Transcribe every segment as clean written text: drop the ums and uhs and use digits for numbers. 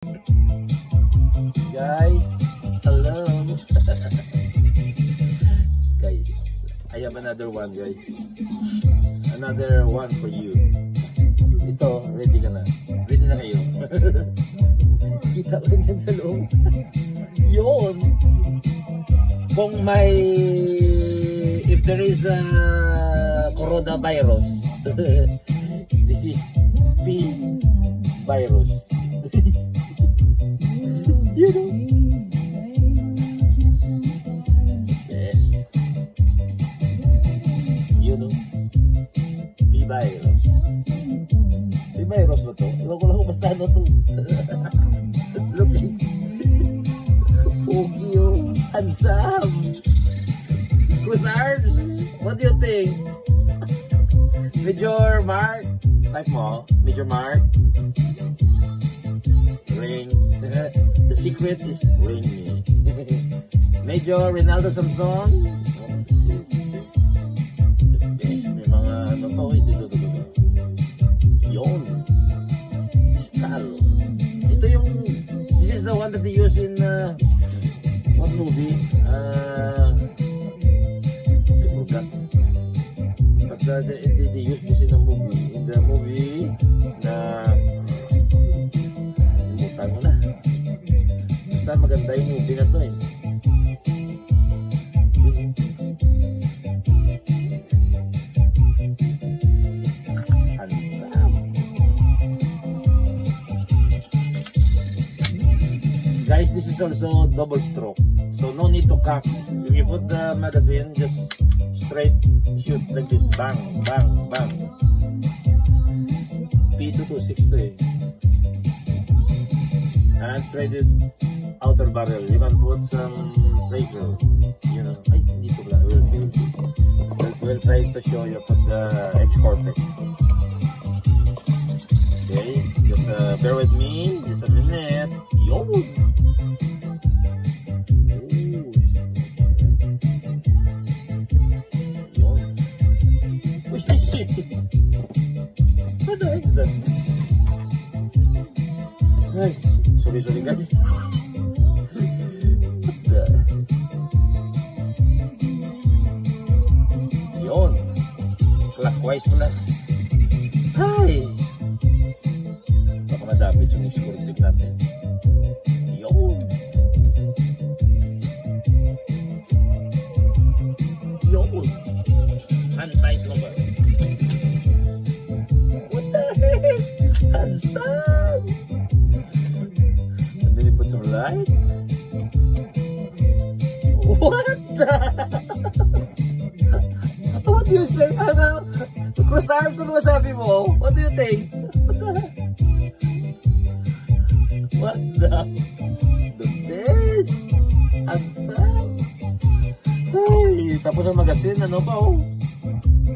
Guys, hello. Guys, I have another one, guys. Another one for you. Ito, ready ka na? Ready na kayo? Kita ko rin yan sa loob. Yun. Kung may, if there is a coronavirus, this is P virus. You know? Yes. You know? P virus. P virus ba to? Ewan ko lang kung basta ano to. Look guys. Pogi yung handsome. Cruzards, what do you think? Major Mark? Type mo, Major Mark. Ring. The secret is ring me. Major Ronaldo Samson. The best. May mga ano pa. Ito. Yun. Style. Ito yung, this is the one that they use in what movie? I forgot. But they use this in a movie. In the movie na limutan mo na. Basta maganda yung movie na to eh. Handsome. Guys, this is also double stroke. So no need to cock. If you put the magazine, just straight shoot like this. Bang, bang, bang. P2262 eh. And traded outer barrel. You can put some tracer. You know. Ay, dito pala. We'll see. We'll try to show you. Put the X-Cortex. Okay. Just bear with me. Just a minute. Yo! What the heck is that? Ay, sorry guys. Yun. Clockwise mo na. Ay! Baka madamit yung escortive natin. Yun. Yun. Hand tight lang ba? What the heck? Handsome! And then you put some light. What the? What do you say? Cross arms na naman sabi mo? What do you think? What the? The best! Handsome! Ay, tapos ang magazine, ano pa oh?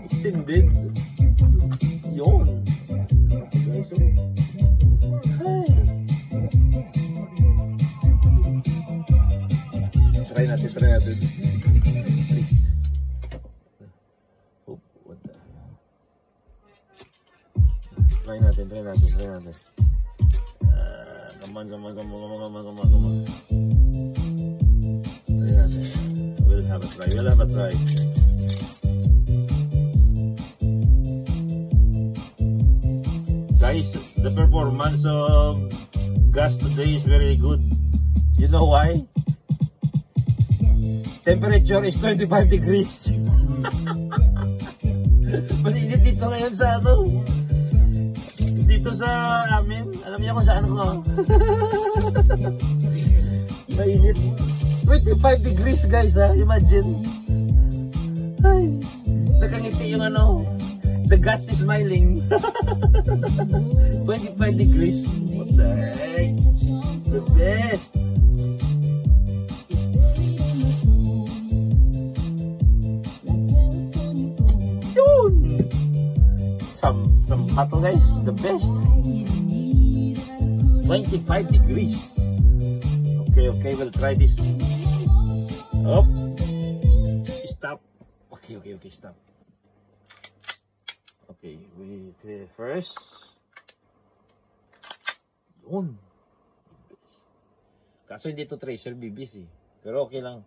Extended. Yun. Guys, oh. Ay. Try natin. Please. Oh, what the? Try natin. Come on. Try natin. We'll have a try. Guys, the performance of gas today is very good. You know why? Temperature is 25 degrees. Mas init dito ngayon sa ano? Dito sa amin. Alam niyo kung saan ko? Mainit. 25 degrees guys ha. Imagine. Ay, nakangiti yung ano. The gas is smiling. 25 degrees. What the heck? The best. Yun. Some battle guys. The best. 25 degrees. Okay, we'll try this. Up. Stop. Okay, stop. Okay, we first. Yun. Kaso hindi to tracer BBs eh. Pero okay lang.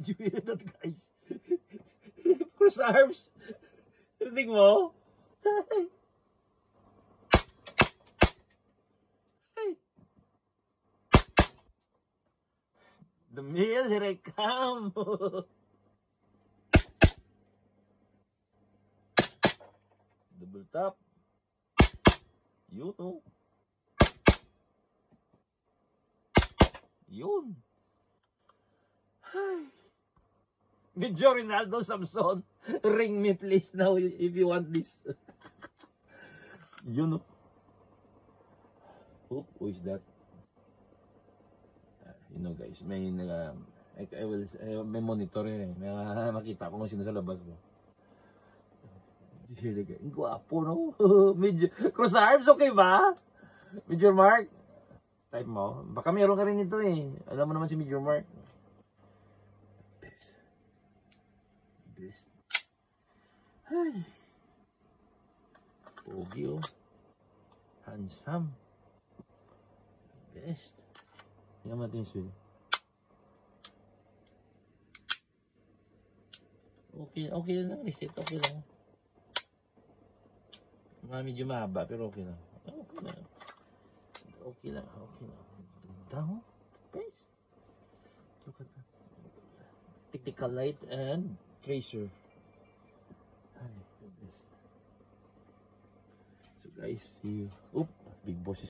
Did you hear that, guys? Cross arms. Rinig mo? The meal, here I come. Double tap. Yun, oh. Yun. Medyo Ronaldo Samson. Ring me please now if you want this. Yun, oh. Who is that? You know guys, may may monitor yun eh. May makita ko kung sino sa labas mo. Ang gwapo, no? Cross arms, okay ba? Major Mark? Type mo. Baka meron ka rin ito eh. Alam mo naman si Major Mark. Best. Best. Ay. Pogi, oh. Handsome. Best. Tingnan natin siya. Okay lang. Reset, okay lang. Medyo mahaba, pero okay lang. Okay lang. Ganda, oh. Best. Look at that. Technical light and tracer. Ay, best. So guys, see you. Big boss is